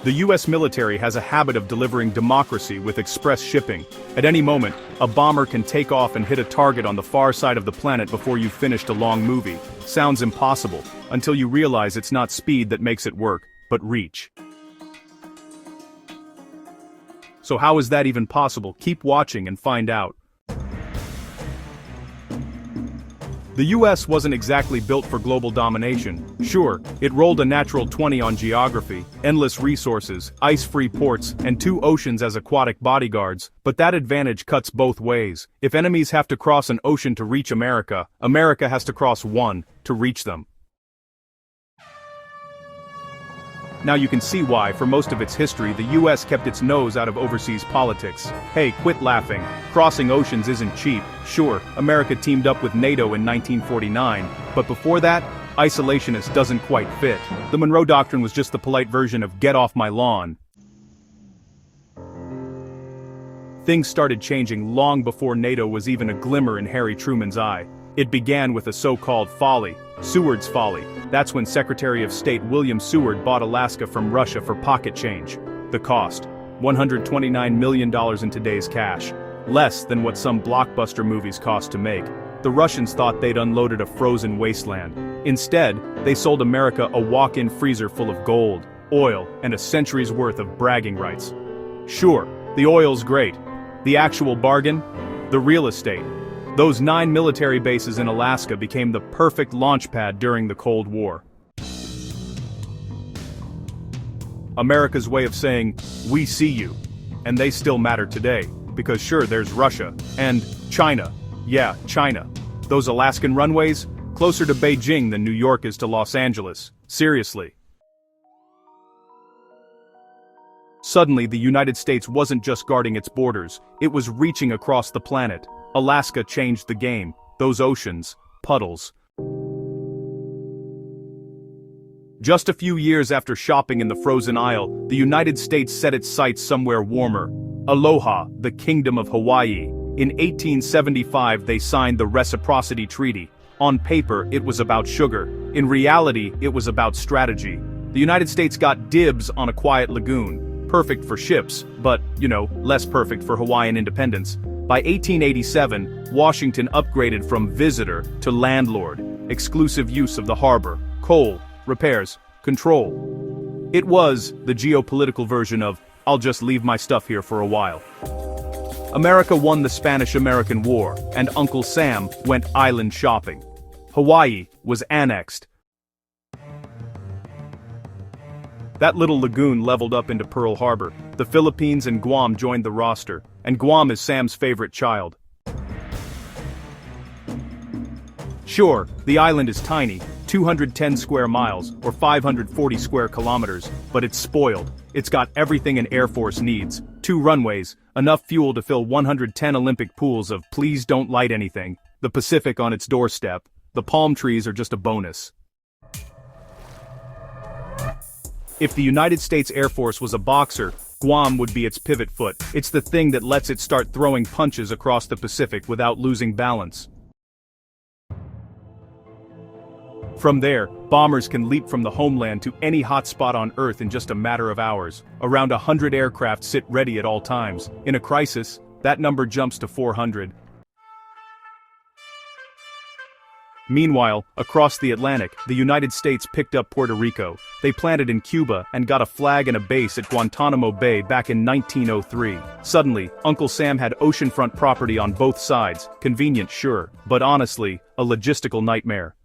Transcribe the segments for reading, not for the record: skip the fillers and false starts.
The US military has a habit of delivering democracy with express shipping. At any moment, a bomber can take off and hit a target on the far side of the planet before you've finished a long movie. Sounds impossible, until you realize it's not speed that makes it work, but reach. So how is that even possible? Keep watching and find out. The US wasn't exactly built for global domination. Sure, it rolled a natural 20 on geography, endless resources, ice-free ports, and 2 oceans as aquatic bodyguards, but that advantage cuts both ways. If enemies have to cross an ocean to reach America, America has to cross one to reach them. Now you can see why, for most of its history, the US kept its nose out of overseas politics. Hey, quit laughing. Crossing oceans isn't cheap. Sure, America teamed up with NATO in 1949, but before that, isolationist doesn't quite fit. The Monroe Doctrine was just the polite version of "get off my lawn." Things started changing long before NATO was even a glimmer in Harry Truman's eye. It began with a so-called Folly, Seward's Folly. That's when Secretary of State William Seward bought Alaska from Russia for pocket change. The cost: $129 million in today's cash. Less than what some blockbuster movies cost to make. The Russians thought they'd unloaded a frozen wasteland. Instead, they sold America a walk-in freezer full of gold, oil, and a century's worth of bragging rights. Sure, the oil's great. The actual bargain? The real estate. Those 9 military bases in Alaska became the perfect launch pad during the Cold War. America's way of saying, "We see you." And they still matter today, because sure, there's Russia, and China. Yeah, China. Those Alaskan runways? Closer to Beijing than New York is to Los Angeles. Seriously. Suddenly, the United States wasn't just guarding its borders, it was reaching across the planet. Alaska changed the game. Those oceans, puddles. Just a few years after shopping in the frozen Isle, the United States set its sights somewhere warmer. Aloha, the Kingdom of Hawaii. In 1875 they signed the Reciprocity Treaty. On paper, it was about sugar. In reality, it was about strategy. The United States got dibs on a quiet lagoon. Perfect for ships, but, less perfect for Hawaiian independence. By 1887, Washington upgraded from visitor to landlord. Exclusive use of the harbor, coal, repairs, control. It was the geopolitical version of, "I'll just leave my stuff here for a while." America won the Spanish-American War, and Uncle Sam went island shopping. Hawaii was annexed. That little lagoon leveled up into Pearl Harbor. The Philippines and Guam joined the roster, and Guam is Sam's favorite child. Sure, the island is tiny, 210 square miles, or 540 square kilometers, but it's spoiled. It's got everything an Air Force needs. 2 runways, enough fuel to fill 110 Olympic pools of "please don't light anything," the Pacific on its doorstep. The palm trees are just a bonus. If the United States Air Force was a boxer, Guam would be its pivot foot. It's the thing that lets it start throwing punches across the Pacific without losing balance. From there, bombers can leap from the homeland to any hotspot on Earth in just a matter of hours. Around 100 aircraft sit ready at all times. In a crisis, that number jumps to 400. Meanwhile, across the Atlantic, the United States picked up Puerto Rico. They planted in Cuba and got a flag and a base at Guantanamo Bay back in 1903. Suddenly, Uncle Sam had oceanfront property on both sides. Convenient, sure, but honestly, a logistical nightmare.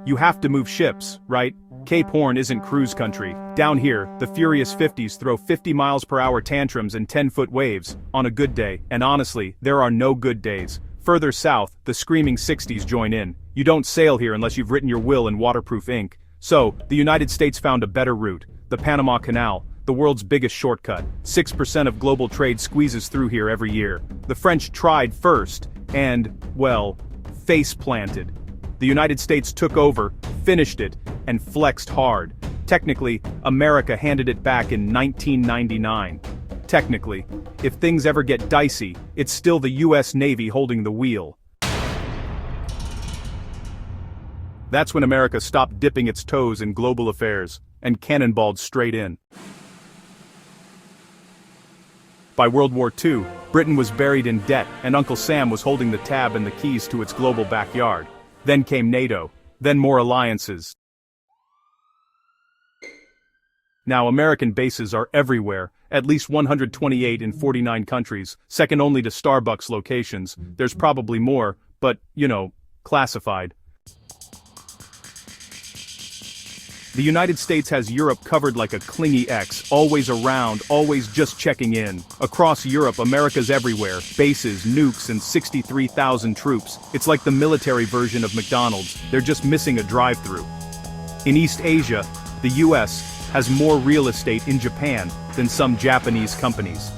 You have to move ships, right? Cape Horn isn't cruise country. Down here, the Furious 50s throw 50 miles per hour tantrums and 10-foot waves, on a good day, and honestly, there are no good days. Further south, the screaming 60s join in. You don't sail here unless you've written your will in waterproof ink. So, the United States found a better route, the Panama Canal, the world's biggest shortcut. 6% of global trade squeezes through here every year. The French tried first, and, well, face-planted. The United States took over, finished it, and flexed hard. Technically, America handed it back in 1999. Technically, if things ever get dicey, it's still the US Navy holding the wheel. That's when America stopped dipping its toes in global affairs and cannonballed straight in. By World War II, Britain was buried in debt and Uncle Sam was holding the tab and the keys to its global backyard. Then came NATO, then more alliances. Now American bases are everywhere, at least 128 in 49 countries, second only to Starbucks locations. There's probably more, but, classified. The United States has Europe covered like a clingy ex, always around, always just checking in. Across Europe, America's everywhere, bases, nukes, and 63,000 troops. It's like the military version of McDonald's, they're just missing a drive-thru. In East Asia, the US has more real estate in Japan than some Japanese companies.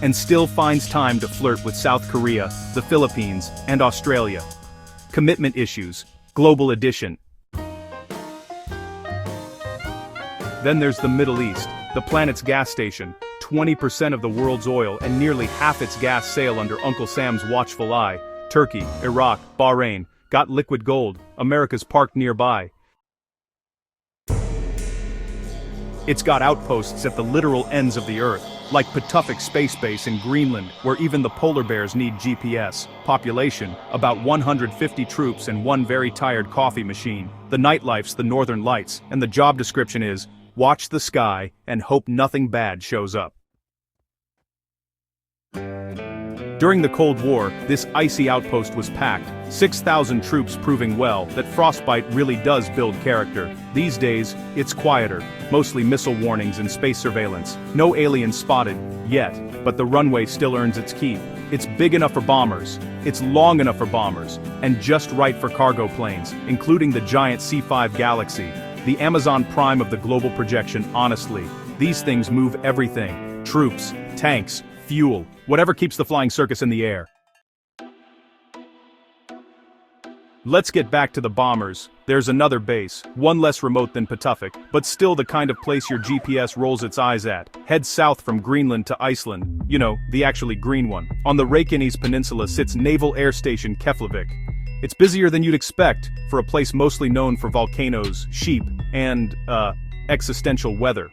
And still finds time to flirt with South Korea, the Philippines, and Australia. Commitment issues, global edition. Then there's the Middle East, the planet's gas station. 20% of the world's oil and nearly half its gas sail under Uncle Sam's watchful eye. Turkey, Iraq, Bahrain, got liquid gold, America's parked nearby. It's got outposts at the literal ends of the earth, like Patuxent Space Base in Greenland, where even the polar bears need GPS. Population, about 150 troops and one very tired coffee machine. The nightlife's the Northern Lights, and the job description is, watch the sky and hope nothing bad shows up. During the Cold War, this icy outpost was packed, 6,000 troops proving well that frostbite really does build character. These days, it's quieter, mostly missile warnings and space surveillance. No aliens spotted, yet, but the runway still earns its keep. It's big enough for bombers, it's long enough for bombers, and just right for cargo planes, including the giant C-5 Galaxy. The Amazon Prime of the global projection. Honestly, these things move everything. Troops, tanks, fuel, whatever keeps the flying circus in the air. Let's get back to the bombers. There's another base, one less remote than Patuxent, but still the kind of place your GPS rolls its eyes at. Head south from Greenland to Iceland, the actually green one. On the Reykjanes Peninsula sits Naval Air Station Keflavik. It's busier than you'd expect, for a place mostly known for volcanoes, sheep, and, existential weather.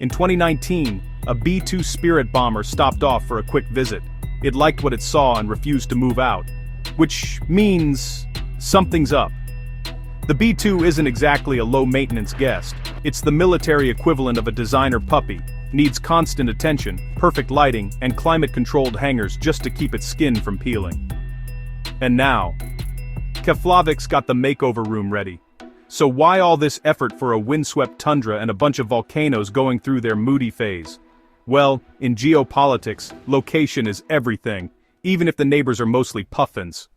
In 2019, a B-2 Spirit bomber stopped off for a quick visit. It liked what it saw and refused to move out. Which means something's up. The B-2 isn't exactly a low-maintenance guest. It's the military equivalent of a designer puppy. Needs constant attention, perfect lighting, and climate-controlled hangars just to keep its skin from peeling. And now, Keflavik's got the makeover room ready. So why all this effort for a windswept tundra and a bunch of volcanoes going through their moody phase? Well, in geopolitics, location is everything, even if the neighbors are mostly puffins.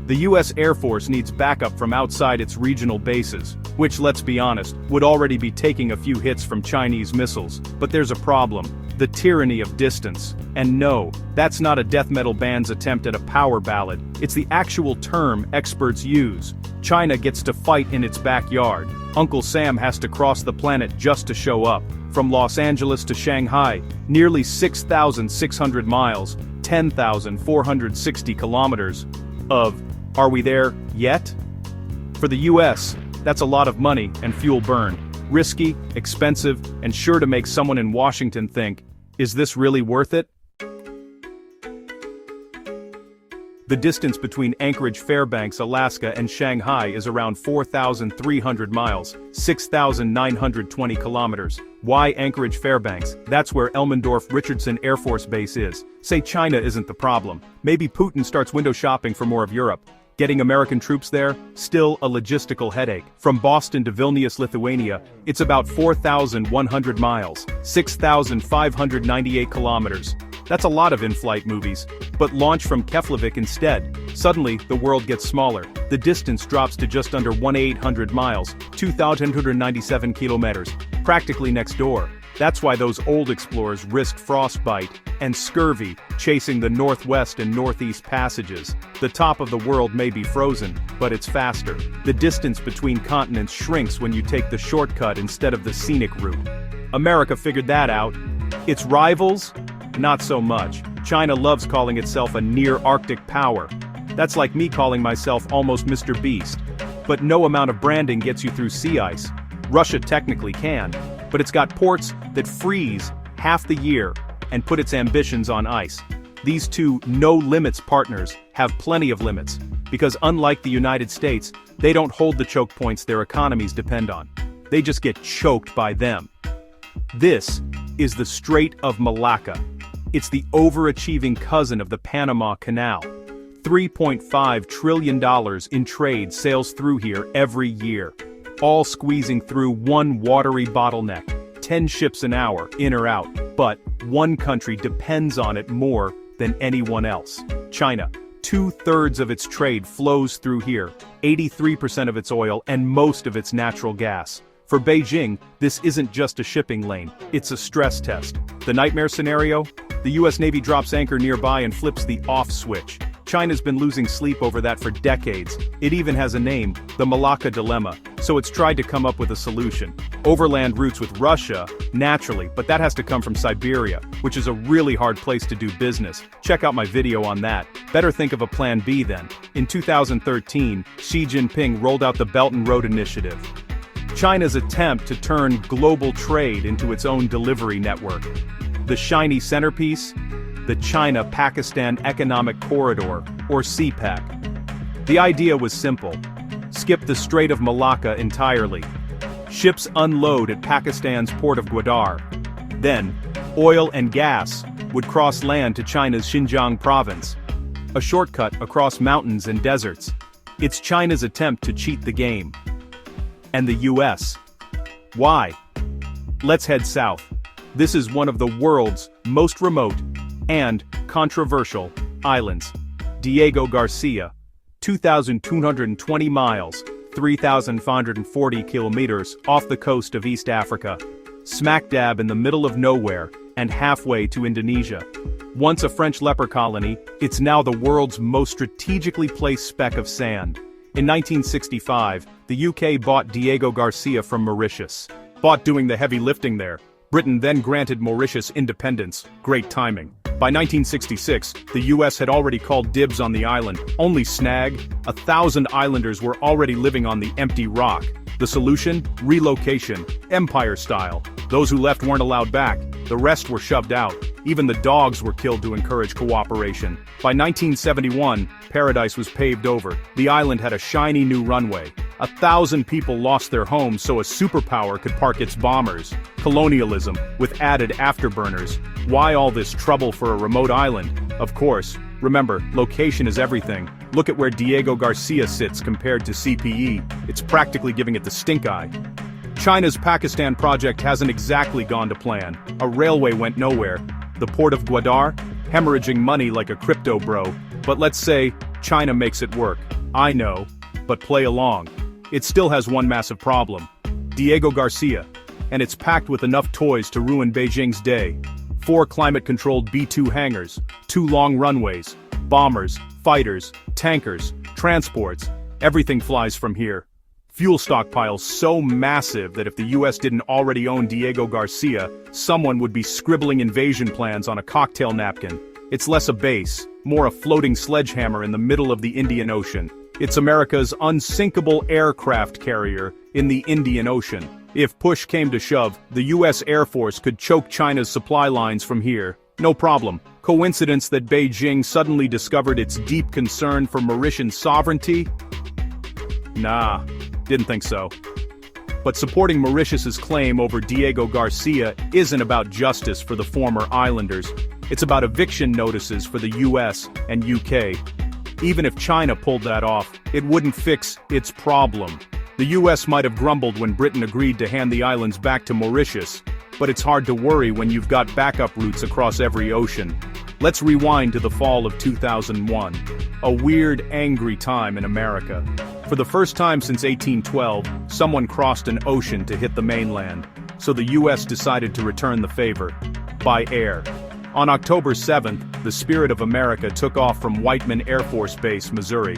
The US Air Force needs backup from outside its regional bases, which, let's be honest, would already be taking a few hits from Chinese missiles. But there's a problem. The tyranny of distance. And no, that's not a death metal band's attempt at a power ballad. It's the actual term experts use. China gets to fight in its backyard. Uncle Sam has to cross the planet just to show up. From Los Angeles to Shanghai, nearly 6,600 miles, 10,460 kilometers of, are we there yet? For the US, that's a lot of money and fuel burned. Risky, expensive, and sure to make someone in Washington think, is this really worth it? The distance between Anchorage, Fairbanks, Alaska and Shanghai is around 4,300 miles, 6,920 kilometers. Why Anchorage, Fairbanks? That's where Elmendorf-Richardson Air Force Base is. Say China isn't the problem. Maybe Putin starts window shopping for more of Europe. Getting American troops there? Still a logistical headache. From Boston to Vilnius, Lithuania, it's about 4,100 miles, 6,598 kilometers. That's a lot of in-flight movies. But launch from Keflavik instead. Suddenly, the world gets smaller. The distance drops to just under 1,800 miles, 2,297 kilometers, practically next door. That's why those old explorers risked frostbite and scurvy chasing the northwest and northeast passages. The top of the world may be frozen, but it's faster. The distance between continents shrinks when you take the shortcut instead of the scenic route. America figured that out. Its rivals? Not so much. China loves calling itself a near-Arctic power. That's like me calling myself almost Mr. Beast. But no amount of branding gets you through sea ice. Russia technically can, but it's got ports that freeze half the year and put its ambitions on ice. These two no-limits partners have plenty of limits, because unlike the United States, they don't hold the choke points their economies depend on. They just get choked by them. This is the Strait of Malacca. It's the overachieving cousin of the Panama Canal. $3.5 trillion in trade sails through here every year, all squeezing through one watery bottleneck, 10 ships an hour, in or out, but one country depends on it more than anyone else. China. 2/3 of its trade flows through here, 83% of its oil and most of its natural gas. For Beijing, this isn't just a shipping lane, it's a stress test. The nightmare scenario? The US Navy drops anchor nearby and flips the off switch. China's been losing sleep over that for decades. It even has a name, the Malacca Dilemma, so it's tried to come up with a solution. Overland routes with Russia, naturally, but that has to come from Siberia, which is a really hard place to do business. Check out my video on that. Better think of a plan B then. In 2013, Xi Jinping rolled out the Belt and Road Initiative. China's attempt to turn global trade into its own delivery network. The shiny centerpiece? The China-Pakistan Economic Corridor, or CPEC. The idea was simple. Skip the Strait of Malacca entirely. Ships unload at Pakistan's port of Gwadar. Then, oil and gas would cross land to China's Xinjiang province. A shortcut across mountains and deserts. It's China's attempt to cheat the game. And the US. Why? Let's head south. This is one of the world's most remote and controversial islands. Diego Garcia, 2,220 miles, 3,540 kilometers off the coast of East Africa, smack dab in the middle of nowhere and halfway to Indonesia. Once a French leper colony, it's now the world's most strategically placed speck of sand. In 1965, the UK bought Diego Garcia from Mauritius. Bought doing the heavy lifting there. Britain then granted Mauritius independence. Great timing. By 1966, the US had already called dibs on the island. Only snag? 1,000 islanders were already living on the empty rock. The solution? Relocation. Empire style. Those who left weren't allowed back. The rest were shoved out. Even the dogs were killed to encourage cooperation. By 1971, paradise was paved over. The island had a shiny new runway. 1,000 people lost their homes so a superpower could park its bombers. Colonialism, with added afterburners. Why all this trouble for a remote island? Of course, remember, location is everything. Look at where Diego Garcia sits compared to CPE. It's practically giving it the stink eye. China's Pakistan project hasn't exactly gone to plan. A railway went nowhere. The port of Gwadar? Hemorrhaging money like a crypto bro. But let's say, China makes it work. I know, but play along. It still has one massive problem. Diego Garcia. And it's packed with enough toys to ruin Beijing's day. 4 climate-controlled B-2 hangars, 2 long runways, bombers, fighters, tankers, transports, everything flies from here. Fuel stockpiles so massive that if the US didn't already own Diego Garcia, someone would be scribbling invasion plans on a cocktail napkin. It's less a base, more a floating sledgehammer in the middle of the Indian Ocean. It's America's unsinkable aircraft carrier in the Indian Ocean. If push came to shove, the US Air Force could choke China's supply lines from here. No problem. Coincidence that Beijing suddenly discovered its deep concern for Mauritian sovereignty? Nah, didn't think so. But supporting Mauritius's claim over Diego Garcia isn't about justice for the former islanders. It's about eviction notices for the US and UK. Even if China pulled that off, it wouldn't fix its problem. The US might have grumbled when Britain agreed to hand the islands back to Mauritius, but it's hard to worry when you've got backup routes across every ocean. Let's rewind to the fall of 2001. A weird, angry time in America. For the first time since 1812, someone crossed an ocean to hit the mainland, so the US decided to return the favor. By air. On October 7th, the Spirit of America took off from Whiteman Air Force Base, Missouri.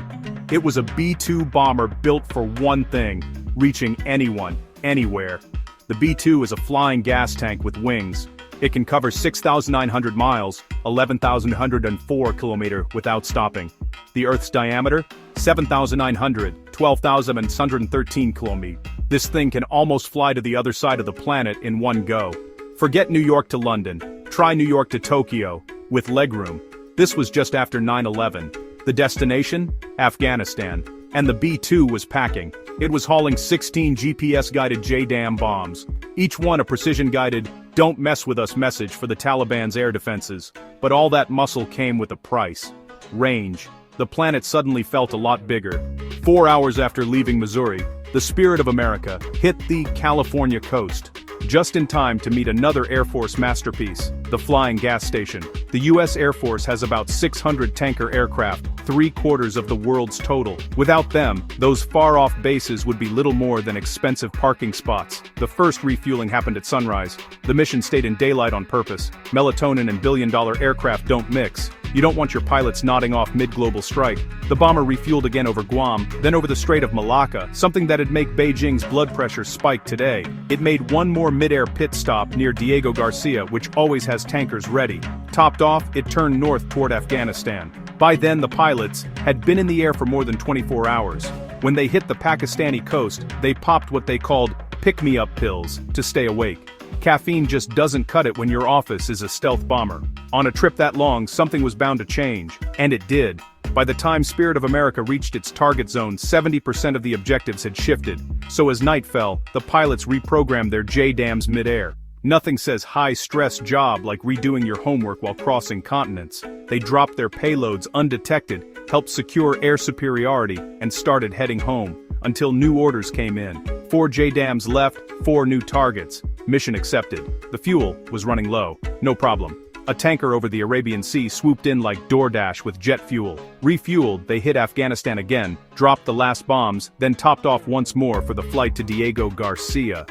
It was a B-2 bomber built for one thing, reaching anyone, anywhere. The B-2 is a flying gas tank with wings. It can cover 6,900 miles, 11,104 kilometers without stopping. The Earth's diameter? 7,900, 12,113 kilometers. This thing can almost fly to the other side of the planet in one go. Forget New York to London. Try New York to Tokyo, with legroom. This was just after 9/11. The destination? Afghanistan. And the B-2 was packing. It was hauling 16 GPS-guided JDAM bombs. Each one a precision-guided, "Don't mess with us" message for the Taliban's air defenses. But all that muscle came with a price. Range. The planet suddenly felt a lot bigger. 4 hours after leaving Missouri, the Spirit of America hit the California coast. Just in time to meet another Air Force masterpiece, the flying gas station. The U.S. Air Force has about 600 tanker aircraft, 3/4 of the world's total. Without them, those far-off bases would be little more than expensive parking spots. The first refueling happened at sunrise. The mission stayed in daylight on purpose. Melatonin and billion-dollar aircraft don't mix. You don't want your pilots nodding off mid-global strike. The bomber refueled again over Guam, then over the Strait of Malacca, something that'd make Beijing's blood pressure spike today. It made one more mid-air pit stop near Diego Garcia, which always has tankers ready. Topped off, it turned north toward Afghanistan. By then the pilots had been in the air for more than 24 hours. When they hit the Pakistani coast, they popped what they called pick-me-up pills to stay awake. Caffeine just doesn't cut it when your office is a stealth bomber. On a trip that long, something was bound to change. And it did. By the time Spirit of America reached its target zone, 70% of the objectives had shifted. So as night fell, the pilots reprogrammed their JDAMs mid-air. Nothing says high-stress job like redoing your homework while crossing continents. They dropped their payloads undetected, helped secure air superiority, and started heading home, until new orders came in. 4 JDAMs left, 4 new targets. Mission accepted. The fuel was running low. No problem. A tanker over the Arabian Sea swooped in like DoorDash with jet fuel. Refueled, they hit Afghanistan again, dropped the last bombs, then topped off once more for the flight to Diego Garcia.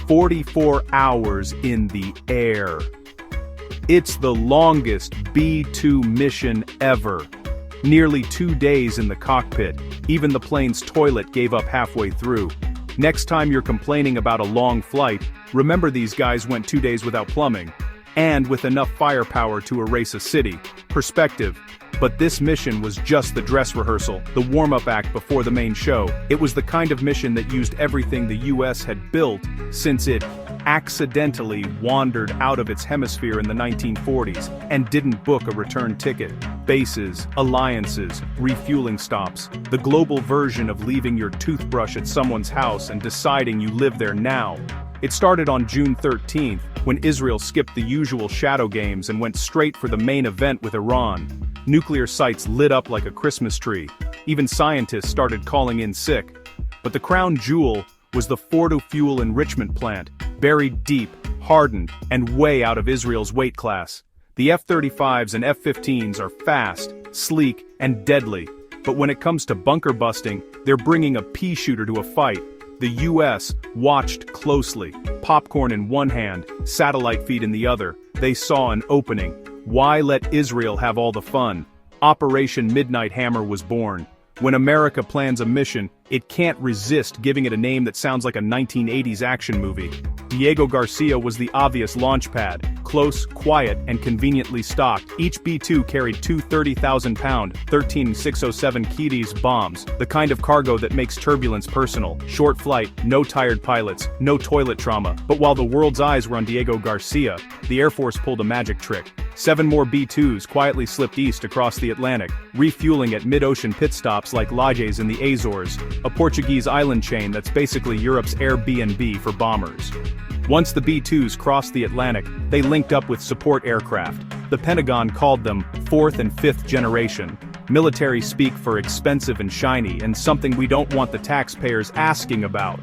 44 hours in the air. It's the longest B-2 mission ever. Nearly 2 days in the cockpit. Even the plane's toilet gave up halfway through. Next time you're complaining about a long flight, remember these guys went 2 days without plumbing. And with enough firepower to erase a city. Perspective. But this mission was just the dress rehearsal, the warm-up act before the main show. It was the kind of mission that used everything the US had built since it accidentally wandered out of its hemisphere in the 1940s and didn't book a return ticket. Bases, alliances, refueling stops, the global version of leaving your toothbrush at someone's house and deciding you live there now. It started on June 13th, when Israel skipped the usual shadow games and went straight for the main event with Iran. Nuclear sites lit up like a Christmas tree. Even scientists started calling in sick. But the crown jewel was the Fordo fuel enrichment plant, buried deep, hardened, and way out of Israel's weight class. The F-35s and F-15s are fast, sleek, and deadly. But when it comes to bunker busting, they're bringing a pea shooter to a fight. The US watched closely. Popcorn in one hand, satellite feed in the other. They saw an opening. Why let Israel have all the fun? Operation Midnight Hammer was born. When America plans a mission, it can't resist giving it a name that sounds like a 1980s action movie. Diego Garcia was the obvious launch pad. Close, quiet, and conveniently stocked. Each B-2 carried 2 30,000-pound, 13,607 kgs bombs, the kind of cargo that makes turbulence personal. Short flight, no tired pilots, no toilet trauma. But while the world's eyes were on Diego Garcia, the Air Force pulled a magic trick. 7 more B-2s quietly slipped east across the Atlantic, refueling at mid-ocean pit stops like Lajes in the Azores, a Portuguese island chain that's basically Europe's Airbnb for bombers. Once the B-2s crossed the Atlantic, they linked up with support aircraft. The Pentagon called them 4th and 5th generation. Military speak for expensive and shiny, and something we don't want the taxpayers asking about.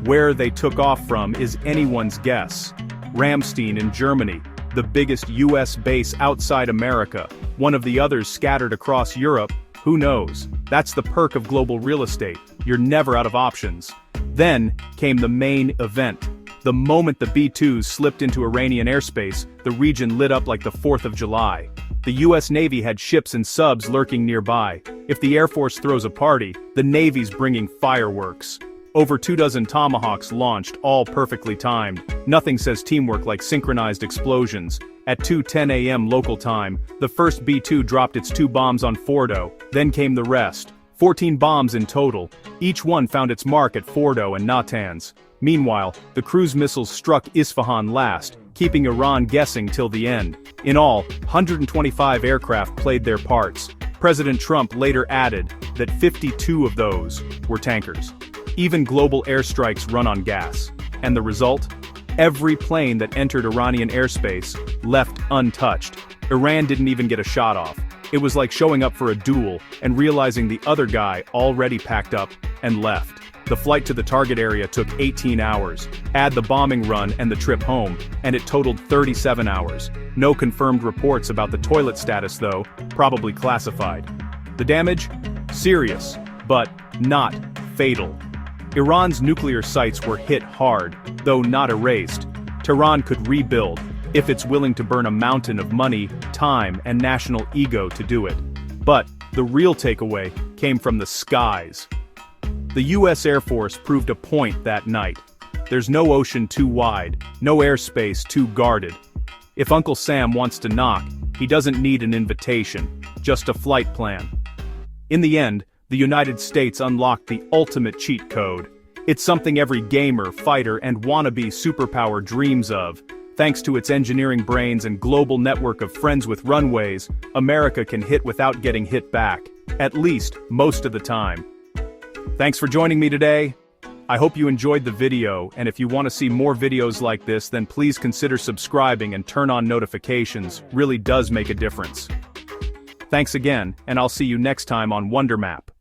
Where they took off from is anyone's guess. Ramstein in Germany, the biggest US base outside America. One of the others scattered across Europe. Who knows? That's the perk of global real estate. You're never out of options. Then came the main event. The moment the B-2s slipped into Iranian airspace, the region lit up like the 4th of July. The US Navy had ships and subs lurking nearby. If the Air Force throws a party, the Navy's bringing fireworks. Over 24 Tomahawks launched, all perfectly timed. Nothing says teamwork like synchronized explosions. At 2:10 a.m. local time, the first B-2 dropped its 2 bombs on Fordo, then came the rest. 14 bombs in total. Each one found its mark at Fordo and Natanz. Meanwhile, the cruise missiles struck Isfahan last, keeping Iran guessing till the end. In all, 125 aircraft played their parts. President Trump later added that 52 of those were tankers. Even global airstrikes run on gas. And the result? Every plane that entered Iranian airspace left untouched. Iran didn't even get a shot off. It was like showing up for a duel and realizing the other guy already packed up and left. The flight to the target area took 18 hours. Add the bombing run and the trip home, and it totaled 37 hours. No confirmed reports about the toilet status though, probably classified. The damage? Serious, but not fatal. Iran's nuclear sites were hit hard, though not erased. Tehran could rebuild, if it's willing to burn a mountain of money, time, and national ego to do it. But the real takeaway came from the skies. The US Air Force proved a point that night. There's no ocean too wide, no airspace too guarded. If Uncle Sam wants to knock, he doesn't need an invitation, just a flight plan. In the end, the United States unlocked the ultimate cheat code. It's something every gamer, fighter, and wannabe superpower dreams of. Thanks to its engineering brains and global network of friends with runways, America can hit without getting hit back. At least, most of the time. Thanks for joining me today. I hope you enjoyed the video, and if you want to see more videos like this, then please consider subscribing and turn on notifications. Really does make a difference. Thanks again, and I'll see you next time on Wonder Map.